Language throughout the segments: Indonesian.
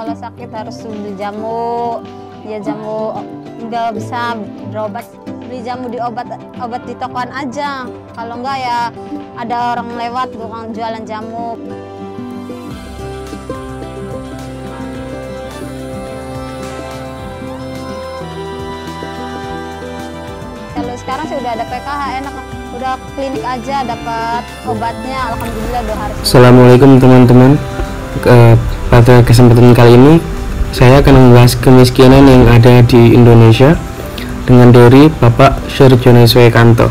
kalau sakit harus beli jamu, ya jamu nggak bisa berobat, beli jamu di obat di tokoan aja. Kalau enggak ya ada orang lewat tukang jualan jamu. Kalau sekarang sih udah ada PKH, enak, udah klinik aja dapat obatnya, alhamdulillah udah harus. Assalamualaikum teman-teman. Pada kesempatan kali ini saya akan membahas kemiskinan yang ada di Indonesia dengan teori Bapak Soerjono Soekanto.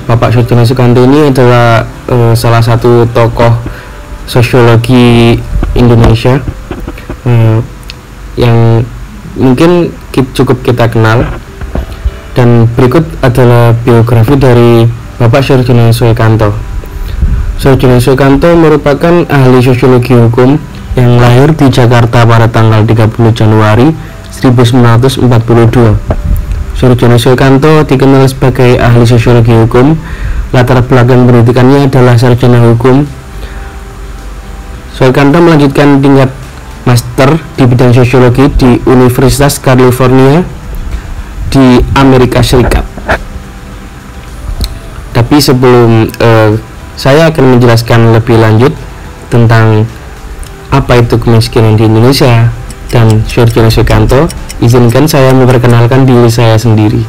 Bapak Soerjono Soekanto ini adalah salah satu tokoh sosiologi Indonesia yang mungkin cukup kita kenal. Dan berikut adalah biografi dari Bapak Soerjono Soekanto. Soerjono Soekanto merupakan ahli sosiologi hukum yang lahir di Jakarta pada tanggal 30 Januari 1942. Soerjono Soekanto dikenal sebagai ahli sosiologi hukum. Latar belakang pendidikannya adalah sarjana hukum. Soekanto melanjutkan tingkat master di bidang sosiologi di Universitas California di Amerika Serikat. Tapi sebelum saya akan menjelaskan lebih lanjut tentang apa itu kemiskinan di Indonesia dan Soerjono Soekanto, izinkan saya memperkenalkan diri saya sendiri.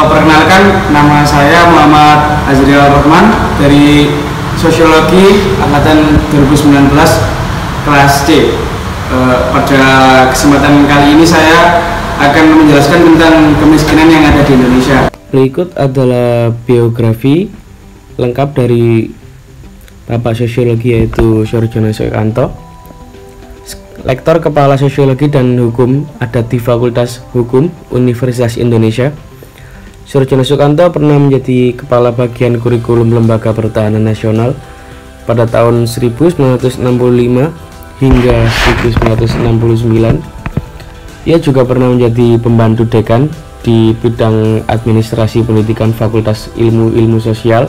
Perkenalkan, nama saya Muhammad Azriel Rahman dari Sosiologi Angkatan 2019 kelas C. Pada kesempatan kali ini saya akan menjelaskan tentang kemiskinan yang ada di Indonesia. Berikut adalah biografi lengkap dari Bapak Sosiologi yaitu Soerjono Soekanto. Lektor Kepala Sosiologi dan Hukum ada di Fakultas Hukum Universitas Indonesia. Soerjono Soekanto pernah menjadi Kepala Bagian Kurikulum Lembaga Pertahanan Nasional pada tahun 1965 hingga 1969. Ia juga pernah menjadi pembantu dekan di bidang administrasi pendidikan Fakultas Ilmu Sosial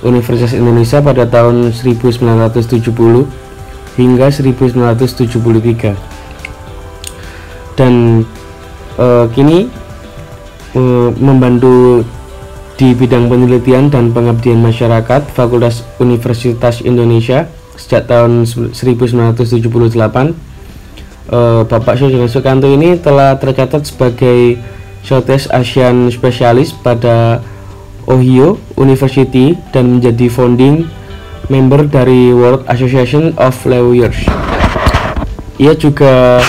Universitas Indonesia pada tahun 1970 hingga 1973. Dan kini membantu di bidang penelitian dan pengabdian masyarakat Fakultas Universitas Indonesia sejak tahun 1978. Bapak Soerjono Soekanto ini telah tercatat sebagai Southeast Asian Specialist pada Ohio University dan menjadi founding member dari World Association of Lawyers. Ia juga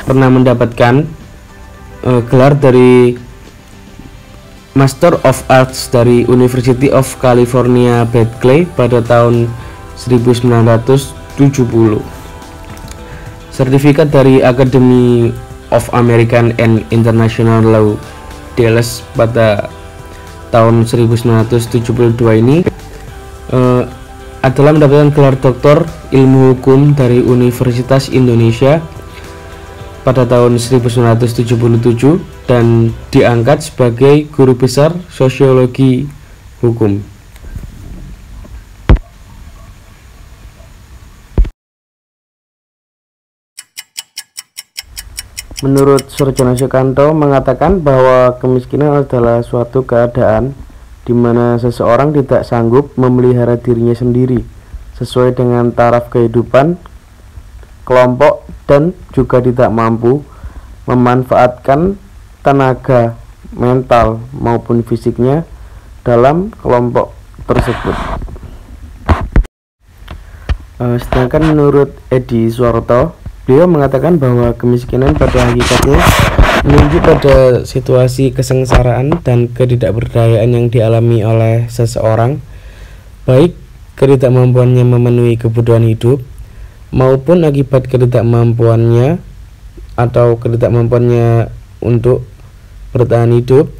pernah mendapatkan gelar dari Master of Arts dari University of California Berkeley pada tahun 1970. Sertifikat dari Academy of American and International Law Dallas pada tahun 1972 ini adalah mendapatkan gelar doktor ilmu hukum dari Universitas Indonesia pada tahun 1977 dan diangkat sebagai guru besar sosiologi hukum. Menurut Soerjono Soekanto mengatakan bahwa kemiskinan adalah suatu keadaan di mana seseorang tidak sanggup memelihara dirinya sendiri sesuai dengan taraf kehidupan kelompok dan juga tidak mampu memanfaatkan tenaga mental maupun fisiknya dalam kelompok tersebut. Sedangkan menurut Edi Suwarto, beliau mengatakan bahwa kemiskinan pada hakikatnya menunjuk pada situasi kesengsaraan dan ketidakberdayaan yang dialami oleh seseorang, baik ketidakmampuannya memenuhi kebutuhan hidup maupun akibat ketidakmampuannya atau ketidakmampuannya untuk bertahan hidup,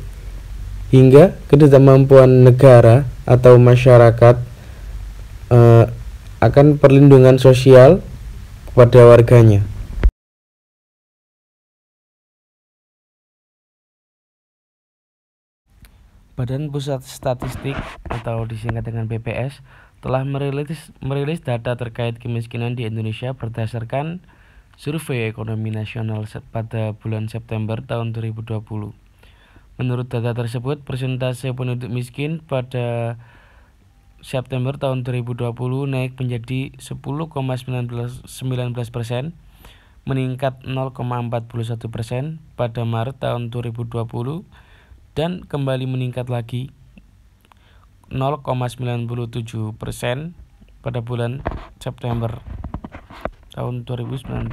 hingga ketidakmampuan negara atau masyarakat akan perlindungan sosial kepada warganya. Badan Pusat Statistik atau disingkat dengan BPS telah merilis data terkait kemiskinan di Indonesia berdasarkan Survei Ekonomi Nasional pada bulan September tahun 2020. Menurut data tersebut, persentase penduduk miskin pada September tahun 2020 naik menjadi 10,19%, meningkat 0,41% pada Maret tahun 2020, dan kembali meningkat lagi 0,97% pada bulan September tahun 2019.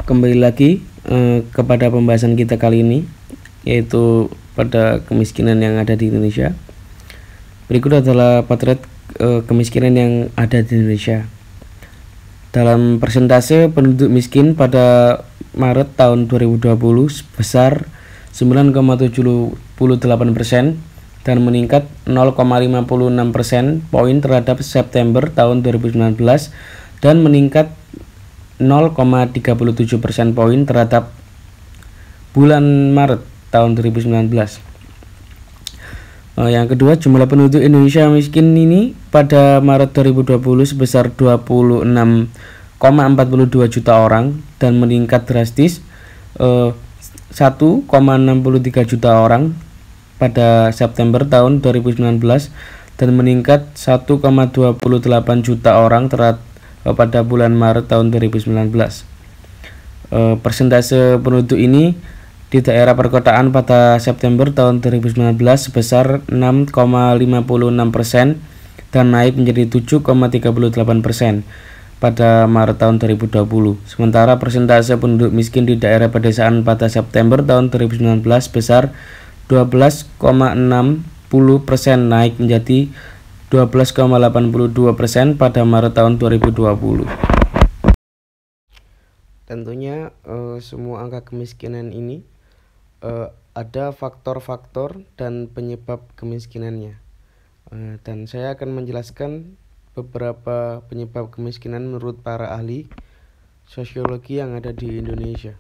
Kembali lagi kepada pembahasan kita kali ini, yaitu pada kemiskinan yang ada di Indonesia. Berikut adalah potret kemiskinan yang ada di Indonesia. Dalam persentase penduduk miskin pada Maret tahun 2020 sebesar 9,78% dan meningkat 0,56% poin terhadap September tahun 2019 dan meningkat 0,37% poin terhadap bulan Maret tahun 2019. Yang kedua, jumlah penduduk Indonesia miskin ini pada Maret 2020 sebesar 26,42 juta orang dan meningkat drastis 1,63 juta orang pada September tahun 2019 dan meningkat 1,28 juta orang pada bulan Maret tahun 2019. Persentase penduduk ini di daerah perkotaan pada September tahun 2019 sebesar 6,56% dan naik menjadi 7,38% pada Maret tahun 2020. Sementara persentase penduduk miskin di daerah pedesaan pada September tahun 2019 sebesar 12,60% naik menjadi 12,82% pada Maret tahun 2020. Tentunya semua angka kemiskinan ini ada faktor-faktor dan penyebab kemiskinannya, dan saya akan menjelaskan beberapa penyebab kemiskinan menurut para ahli sosiologi yang ada di Indonesia.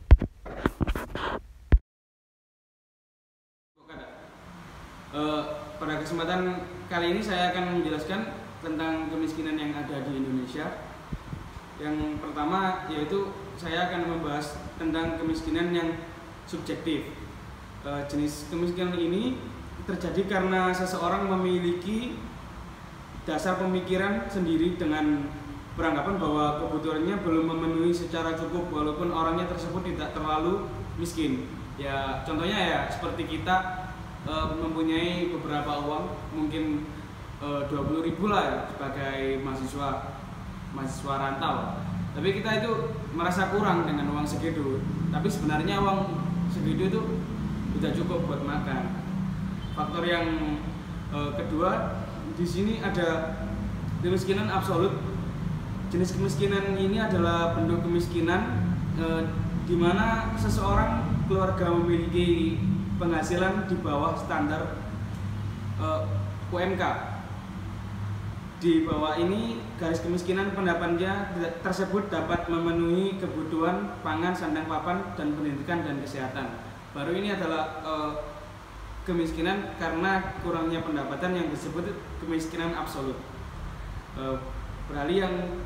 Pada kesempatan kali ini saya akan menjelaskan tentang kemiskinan yang ada di Indonesia. Yang pertama yaitu saya akan membahas tentang kemiskinan yang subjektif. Jenis kemiskinan ini terjadi karena seseorang memiliki dasar pemikiran sendiri dengan beranggapan bahwa kebutuhannya belum memenuhi secara cukup walaupun orangnya tersebut tidak terlalu miskin. Ya, contohnya ya seperti kita mempunyai beberapa uang, mungkin 20.000 lah ya, sebagai mahasiswa rantau. Tapi kita itu merasa kurang dengan uang segitu. Tapi sebenarnya uang segitu itu tidak cukup buat makan. Faktor yang kedua, di sini ada kemiskinan absolut. Jenis kemiskinan ini adalah bentuk kemiskinan di mana seseorang keluarga memiliki penghasilan di bawah standar UMK. Di bawah ini garis kemiskinan pendapatnya tersebut dapat memenuhi kebutuhan pangan, sandang, papan, dan pendidikan dan kesehatan. Baru ini adalah kemiskinan karena kurangnya pendapatan yang disebut kemiskinan absolut. Beralih yang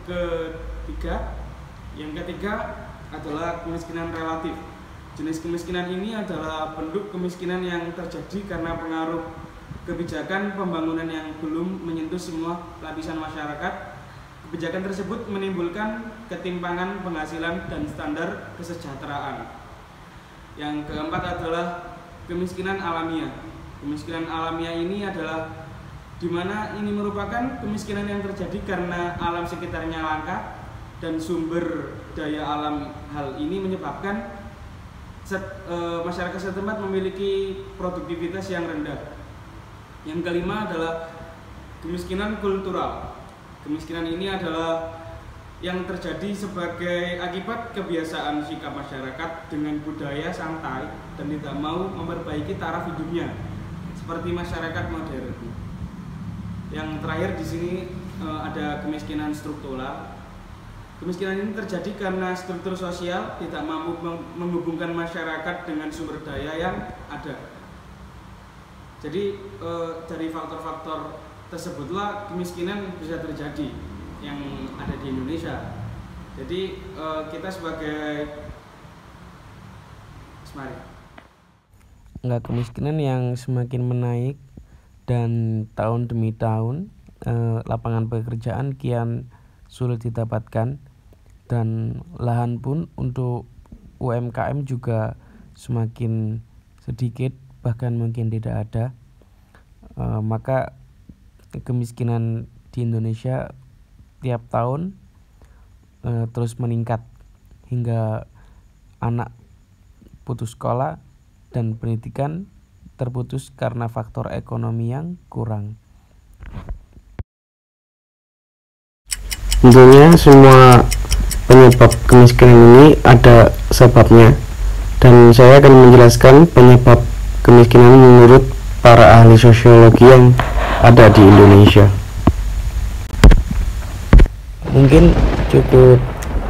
ketiga adalah kemiskinan relatif. Jenis kemiskinan ini adalah bentuk kemiskinan yang terjadi karena pengaruh kebijakan pembangunan yang belum menyentuh semua lapisan masyarakat. Kebijakan tersebut menimbulkan ketimpangan penghasilan dan standar kesejahteraan. Yang keempat adalah kemiskinan alamiah. Kemiskinan alamiah ini adalah di mana ini merupakan kemiskinan yang terjadi karena alam sekitarnya langka dan sumber daya alam. Hal ini menyebabkan masyarakat setempat memiliki produktivitas yang rendah. Yang kelima adalah kemiskinan kultural. Kemiskinan ini adalah yang terjadi sebagai akibat kebiasaan sikap masyarakat dengan budaya santai dan tidak mau memperbaiki taraf hidupnya, seperti masyarakat modern. Yang terakhir di sini ada kemiskinan struktural. Kemiskinan ini terjadi karena struktur sosial tidak mampu menghubungkan masyarakat dengan sumber daya yang ada. Jadi dari faktor-faktor tersebutlah kemiskinan bisa terjadi yang ada di Indonesia. Jadi kita sebagai kemiskinan yang semakin menaik dan tahun demi tahun lapangan pekerjaan kian sulit didapatkan dan lahan pun untuk UMKM juga semakin sedikit, bahkan mungkin tidak ada. Maka kemiskinan di Indonesia tiap tahun terus meningkat hingga anak putus sekolah dan pendidikan terputus karena faktor ekonomi yang kurang. Tentunya semua penyebab kemiskinan ini ada sebabnya, dan saya akan menjelaskan penyebab kemiskinan menurut para ahli sosiologi yang ada di Indonesia. Mungkin cukup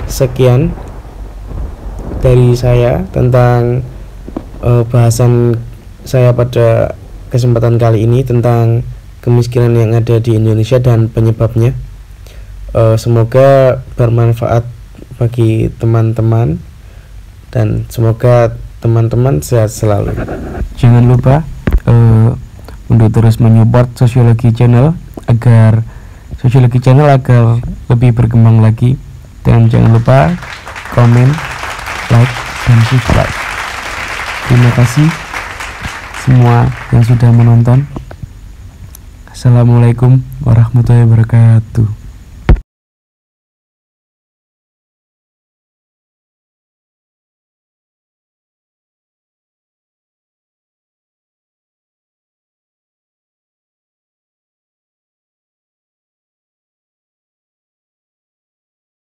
sekian dari saya tentang bahasan saya pada kesempatan kali ini tentang kemiskinan yang ada di Indonesia dan penyebabnya. Semoga bermanfaat bagi teman-teman dan semoga teman-teman sehat selalu. Jangan lupa untuk terus menyupport Sosiologi Channel agar lebih berkembang lagi, dan jangan lupa komen, like, dan subscribe. Terima kasih semua yang sudah menonton. Assalamualaikum warahmatullahi wabarakatuh.